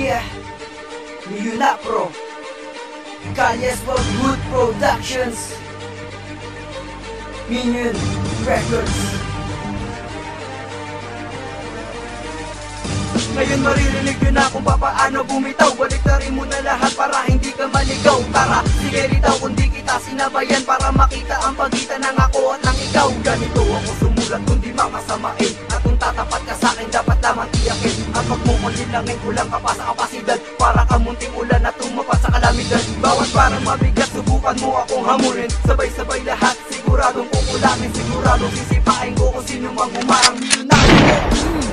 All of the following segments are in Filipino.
Yeah, yun na pro. Kanyes for Good Productions, Minion Records. Ngayon maririnig nyo na kung papaano bumitaw. Baliktarin mo na lahat para hindi ka maligaw. Tara, sige ritaw kung di kita sinabayan, para makita ang pagitan ng ako at ng ikaw. Ganito ako sumulat kung di makasamain, at kung tatapat ka sa'kin dapat lamang tiyakin. At pagmukulin langin kulang ka pa sa kapasidad, para ka munting ulan na tumapat sa kalamidad. Bawat parang mabigat subukan mo akong hamunin, sabay-sabay lahat siguradong kukulangin. Siguradong sisipain ko kung sino mang humarang. Yun na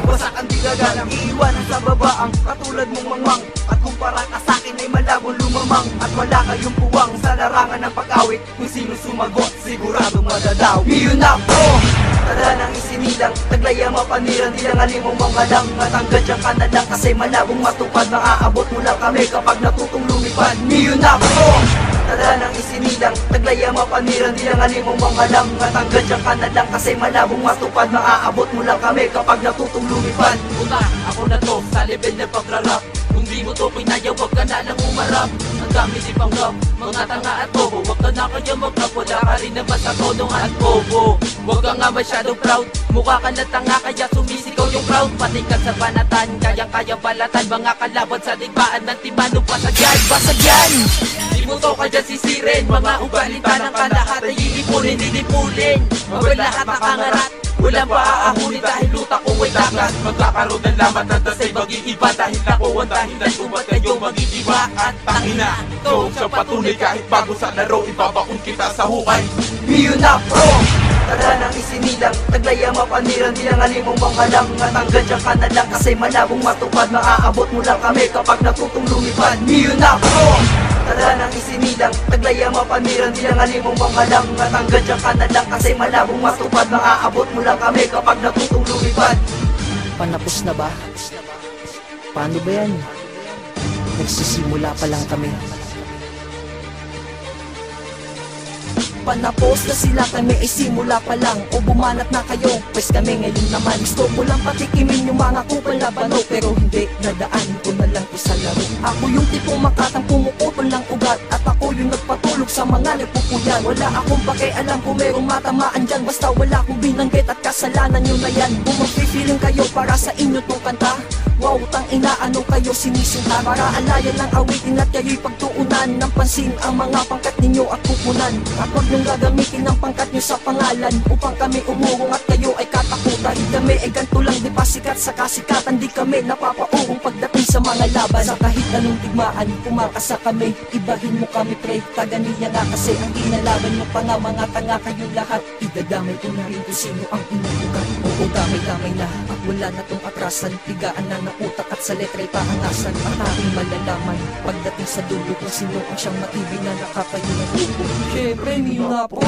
wasak ang dilagalang, iiwanan sa babaang katulad mong mangwang. At kung para ka sa'kin ay malabong lumamang, at wala kayong puwang sa larangan ng pag-awit. Kung sino sumagot, siguradong madadaw. Yun na po, tada nang isinilang, taglaya mapaniran, di lang alimong mga lang. At hanggang dyan ka na lang kasi malabong matupad. Maaabot mo lang kami kapag natutong lumipad. Yun na po, tada nang isinilang, taglaya mapaniran, di lang alimong mga lang. At hanggang dyan ka na lang kasi malabong matupad. Maaabot mo lang kami kapag natutong lumipad. Puta, ako na to sa level na pagrarap. Kung di mo to pinaya, wag ka na lang umarap. Ang dami di pang rap, mga tanga at bobo. Wag ka na kaya mag-rap, wala ka rin naman sa tono at bobo. Wag ka nga masyadong proud, mukha ka na tanga kaya sumisigaw yung crowd. Patingkad sa banatan, kayang-kaya balatan. Mga kalaban sa digmaan ng timano, basagyan, basagyan. Di mo to kaya sisirin, mga ugalita ng kalahat ay iipunin, didipulin. Mabay lahat nakangarat, walang paaahuli dahil luta ko ay dagat. Magkakaroon ng lamat ng dasay mag-iiba, dahil ako ang dahilan kung ba't kayo mag-iiba. At tangina, to sa patunay kahit bago sa laro, ibabaon kita sa hukay. Yun na pro, tada nang isinilang, taglaya mapaniran, di lang alimong mga lang. At hanggang dyan ka na lang kasi malabong matupad. Maaabot mo lang kami kapag natutong lumipad. Yun na pro, tada nang isinilang, taglaya mapaniran, di lang alimong mga lang. At hanggang dyan ka na lang kasi malabong matupad. Maaabot mo lang kami kapag natutong lumipad. Panapos na ba? Paano ba yan? Nagsisimula pa lang kami. Panapos na sila, kami ay simula pa lang. O bumanat na kayo, pues kami ngayon naman. Gusto mo lang patikimin yung mga kupal na bano, pero hindi, nadaan ko na lang isa laro. Ako yung tipong makatang pumuputol ng ugat, at ako yung nagpatulog sa mga nagpupuyan. Wala akong pakialam kung merong matamaan dyan, basta wala akong binanggit at kasalanan nyo na yan. Kung magpipiling kayo para sa inyo tong kanta, wow, tang ina, ano kayo sinisinta? Para alayan ng awitin at kayo'y pagtuunan ng pansin ang mga pangkat ninyo at kukunan. At huwag niyong gagamitin ang pangkat nyo sa pangalan upang kami umurong at kayo ay katakutan. Kami ay ganito lang, di pa sikat sa kasikatan. Di kami napapaurong pagdating sa mga laban. Sa kahit anong digmaan, kumakasa kami. Ibahin mo kami pre, kaganiya na kasi ang inalaban nyo pa nga mga tanga kayo lahat. Idadamay ko na rin kung sino ang inuugat. Oo, damay-damay na at wala na tong atrasan. Tigaan na ng utak at sa letra'y paangasan. Ang aking malalaman pagdating sa dulo kung sino ang siyang matibay na nakakayo ng grupo. Syempre, niyo nga po.